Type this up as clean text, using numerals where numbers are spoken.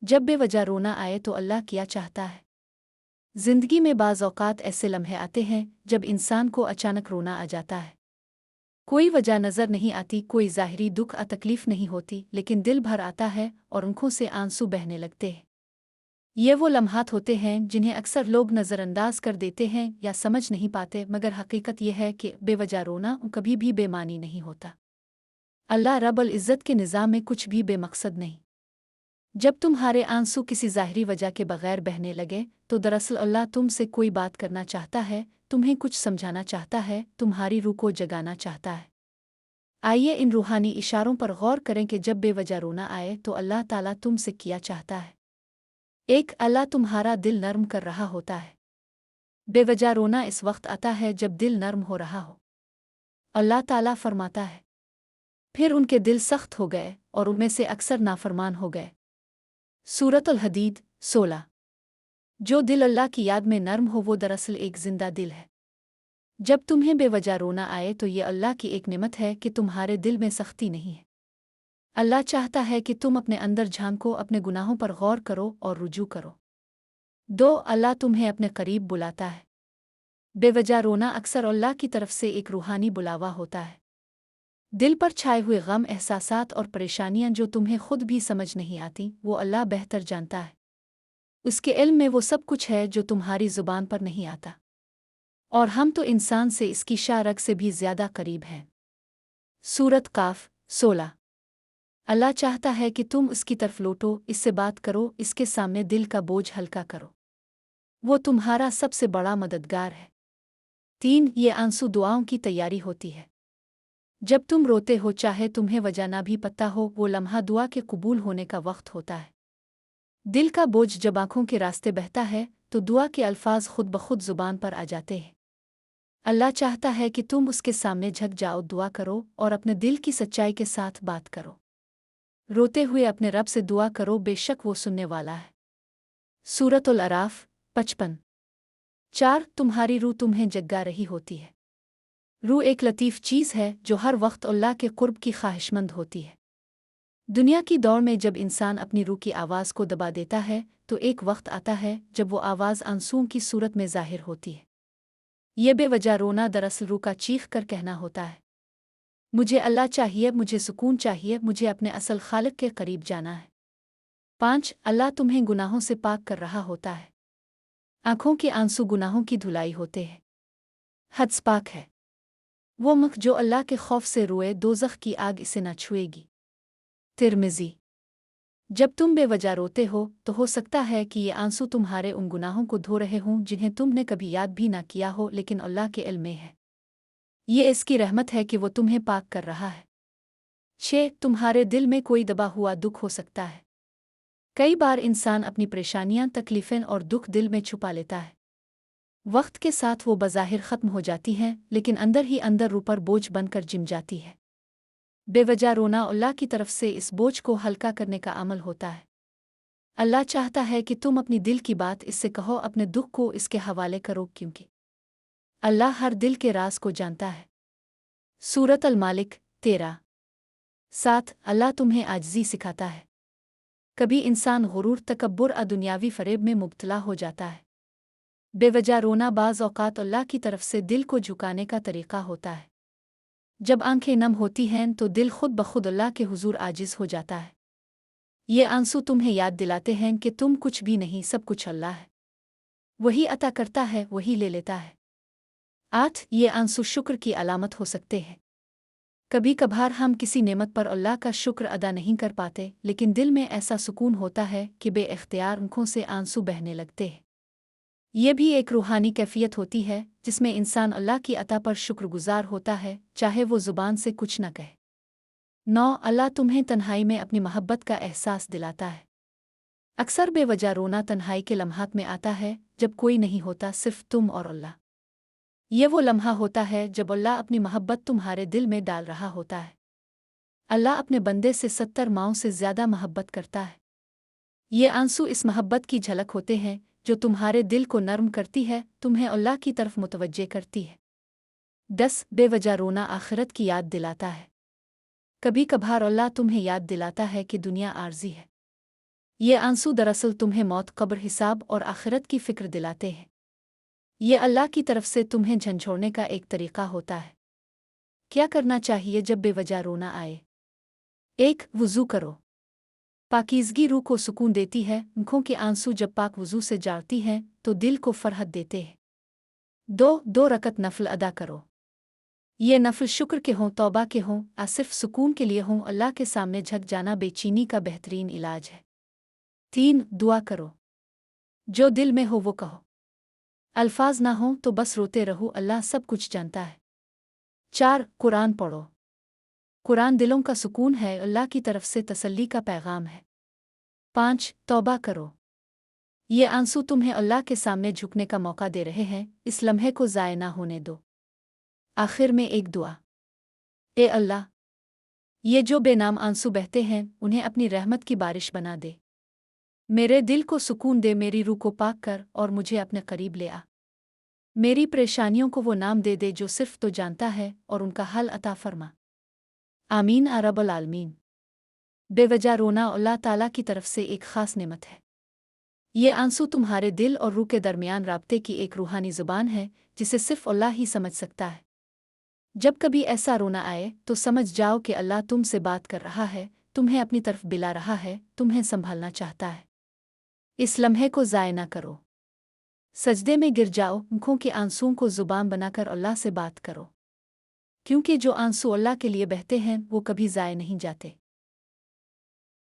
जब बेवजह रोना आए तो अल्लाह क्या चाहता है। जिंदगी में बाज़ औक़ात ऐसे लम्हे आते हैं जब इंसान को अचानक रोना आ जाता है। कोई वजह नज़र नहीं आती, कोई ज़ाहिरी दुख या तकलीफ़ नहीं होती, लेकिन दिल भर आता है और आँखों से आंसू बहने लगते हैं। ये वो लम्हात होते हैं जिन्हें अक्सर लोग नज़रअंदाज कर देते हैं या समझ नहीं पाते, मगर हकीकत यह है कि बेवजह रोना कभी भी बेमानी नहीं होता। अल्लाह रब्बुल इज़्ज़त के निज़ाम में कुछ भी बेमकसद नहीं। जब तुम्हारे आंसू किसी ज़ाहिरी वजह के बगैर बहने लगे तो दरअसल अल्लाह तुमसे कोई बात करना चाहता है, तुम्हें कुछ समझाना चाहता है, तुम्हारी रूह को जगाना चाहता है। आइए इन रूहानी इशारों पर गौर करें कि जब बेवजह रोना आए तो अल्लाह ताला तुमसे क्या चाहता है। एक, अल्लाह तुम्हारा दिल नर्म कर रहा होता है। बेवजह रोना इस वक्त आता है जब दिल नर्म हो रहा हो। अल्लाह ताला फरमाता है, फिर उनके दिल सख्त हो गए और उनमें से अक्सर नाफरमान हो गए। सूरतुल हदीद 16। जो दिल अल्लाह की याद में नर्म हो वो दरअसल एक जिंदा दिल है। जब तुम्हें बेवजह रोना आए तो ये अल्लाह की एक नेमत है कि तुम्हारे दिल में सख्ती नहीं है। अल्लाह चाहता है कि तुम अपने अंदर झांको, अपने गुनाहों पर गौर करो और रुजू करो। 2, अल्लाह तुम्हें अपने करीब बुलाता है। बेवजह रोना अक्सर अल्लाह की तरफ से एक रूहानी बुलावा होता है। दिल पर छाए हुए गम, एहसासात और परेशानियां जो तुम्हें खुद भी समझ नहीं आती, वो अल्लाह बेहतर जानता है। उसके इल्म में वो सब कुछ है जो तुम्हारी ज़ुबान पर नहीं आता, और हम तो इंसान से इसकी शारग से भी ज़्यादा करीब हैं। सूरत काफ 16। अल्लाह चाहता है कि तुम उसकी तरफ लौटो, इससे बात करो, इसके सामने दिल का बोझ हल्का करो। वो तुम्हारा सबसे बड़ा मददगार है। 3, ये आंसू दुआओं की तैयारी होती है। जब तुम रोते हो, चाहे तुम्हें वजह ना भी पता हो, वो लम्हा दुआ के कबूल होने का वक्त होता है। दिल का बोझ जब आँखों के रास्ते बहता है तो दुआ के अल्फाज खुद ब खुद ज़ुबान पर आ जाते हैं। अल्लाह चाहता है कि तुम उसके सामने झक जाओ, दुआ करो और अपने दिल की सच्चाई के साथ बात करो। रोते हुए अपने रब से दुआ करो, बेशक वो सुनने वाला है। सूरतुल अराफ 55। 4, तुम्हारी रूह तुम्हें जगा रही होती है। रूह एक लतीफ़ चीज़ है जो हर वक्त अल्लाह के कुर्ब की ख्वाहिशमंद होती है। दुनिया की दौड़ में जब इंसान अपनी रूह की आवाज़ को दबा देता है तो एक वक्त आता है जब वो आवाज़ आंसुओं की सूरत में ज़ाहिर होती है। ये बेवजह रोना दरअसल रूह का चीख कर कहना होता है, मुझे अल्लाह चाहिए, मुझे सुकून चाहिए, मुझे अपने असल खालिक के करीब जाना है। 5, अल्लाह तुम्हें गुनाहों से पाक कर रहा होता है। आँखों के आंसू गुनाहों की धुलाई होते हैं। हद पाक है वो मुख जो अल्लाह के खौफ से रोए, दोज़ख की आग इसे न छुएगी। तिर्मिज़ी। जब तुम बेवजह रोते हो तो सकता है कि ये आंसू तुम्हारे उन गुनाहों को धो रहे हों जिन्हें तुमने कभी याद भी ना किया हो, लेकिन अल्लाह के इल्म में है। ये इसकी रहमत है कि वो तुम्हें पाक कर रहा है। 6, तुम्हारे दिल में कोई दबा हुआ दुख हो सकता है। कई बार इंसान अपनी परेशानियां, तकलीफ़ें और दुख दिल में छुपा लेता है। वक्त के साथ वो बज़ाहिर ख़त्म हो जाती हैं, लेकिन अंदर ही अंदर रूह पर बोझ बनकर जिम जाती है। बेवजह रोना अल्लाह की तरफ से इस बोझ को हल्का करने का अमल होता है। अल्लाह चाहता है कि तुम अपनी दिल की बात इससे कहो, अपने दुख को इसके हवाले करो, क्योंकि अल्लाह हर दिल के राज को जानता है। सूरत अल मालिक 13। 7, अल्लाह तुम्हें आजिज़ी सिखाता है। कभी इंसान गुरूर, तकब्बुर और दुनियावी फरेब में मुब्तला हो जाता है। बेवजह रोना बाज़ औक़ात अल्लाह की तरफ से दिल को झुकाने का तरीक़ा होता है। जब आंखें नम होती हैं तो दिल खुद ब खुद अल्लाह के हुजूर आजिज़ हो जाता है। ये आंसू तुम्हें याद दिलाते हैं कि तुम कुछ भी नहीं, सब कुछ अल्लाह है। वही अता करता है, वही ले लेता है। 8, ये आंसू शुक्र की अलामत हो सकते हैं। कभी कभार हम किसी नेमत पर अल्लाह का शुक्र अदा नहीं कर पाते, लेकिन दिल में ऐसा सुकून होता है कि बेइख्तियार आँखों से आंसू बहने लगते हैं। ये भी एक रूहानी कैफियत होती है जिसमें इंसान अल्लाह की अता पर शुक्रगुजार होता है, चाहे वो ज़ुबान से कुछ न कहे। 9, अल्लाह तुम्हें तन्हाई में अपनी मोहब्बत का एहसास दिलाता है। अक्सर बेवजह रोना तन्हाई के लम्हात में आता है जब कोई नहीं होता, सिर्फ तुम और अल्लाह। ये वो लम्हा होता है जब अल्लाह अपनी मोहब्बत तुम्हारे दिल में डाल रहा होता है। अल्लाह अपने बंदे से 70 माओं से ज़्यादा मोहब्बत करता है। ये आंसू इस मोहब्बत की झलक होते हैं जो तुम्हारे दिल को नर्म करती है, तुम्हें अल्लाह की तरफ मुतवज्जे करती है। 10, बेवजह रोना आखिरत की याद दिलाता है। कभी कभार अल्लाह तुम्हें याद दिलाता है कि दुनिया आर्जी है। ये आंसू दरअसल तुम्हें मौत, कब्र, हिसाब और आखिरत की फ़िक्र दिलाते हैं। ये अल्लाह की तरफ से तुम्हें झंझोड़ने का एक तरीक़ा होता है। क्या करना चाहिए जब बेवजह रोना आए? 1. वुज़ू करो। पाकीज़गी रूह को सुकून देती है। आँखों के आंसू जब पाक वुज़ू से जाती हैं तो दिल को फ़रहत देते हैं। 2 रकत नफ़ल अदा करो। ये नफ़ल शुक्र के हों, तौबा के हों, सिर्फ़ सुकून के लिए हों, अल्लाह के सामने झक जाना बेचैनी का बेहतरीन इलाज है। 3. दुआ करो। जो दिल में हो वो कहो। अल्फाज ना हों तो बस रोते रहो, अल्लाह सब कुछ जानता है। 4. कुरान पढ़ो। कुरान दिलों का सुकून है, अल्लाह की तरफ से तसल्ली का पैगाम है। 5. तौबा करो। ये आंसू तुम्हें अल्लाह के सामने झुकने का मौका दे रहे हैं, इस लम्हे को ज़ाय ना होने दो। आखिर में एक दुआ। ए अल्लाह, ये जो बेनाम आंसू बहते हैं उन्हें अपनी रहमत की बारिश बना दे। मेरे दिल को सुकून दे, मेरी रूह को पाक कर और मुझे अपने करीब ले आ। मेरी परेशानियों को वो नाम दे दे जो सिर्फ तो जानता है और उनका हल अता फरमा। आमीन या रब्बल आलमीन। बेवजह रोना अल्लाह ताला की तरफ से एक ख़ास नेमत है। ये आंसू तुम्हारे दिल और रूह के दरमियान राब्ते की एक रूहानी ज़ुबान है जिसे सिर्फ अल्लाह ही समझ सकता है। जब कभी ऐसा रोना आए तो समझ जाओ कि अल्लाह तुमसे बात कर रहा है, तुम्हें अपनी तरफ बुला रहा है, तुम्हें संभालना चाहता है। इस लम्हे को ज़ाय ना करो। सजदे में गिर जाओ, आँखों के आंसुओं को ज़ुबान बनाकर अल्लाह से बात करो। क्योंकि जो आंसू अल्लाह के लिए बहते हैं वो कभी ज़ाय नहीं जाते।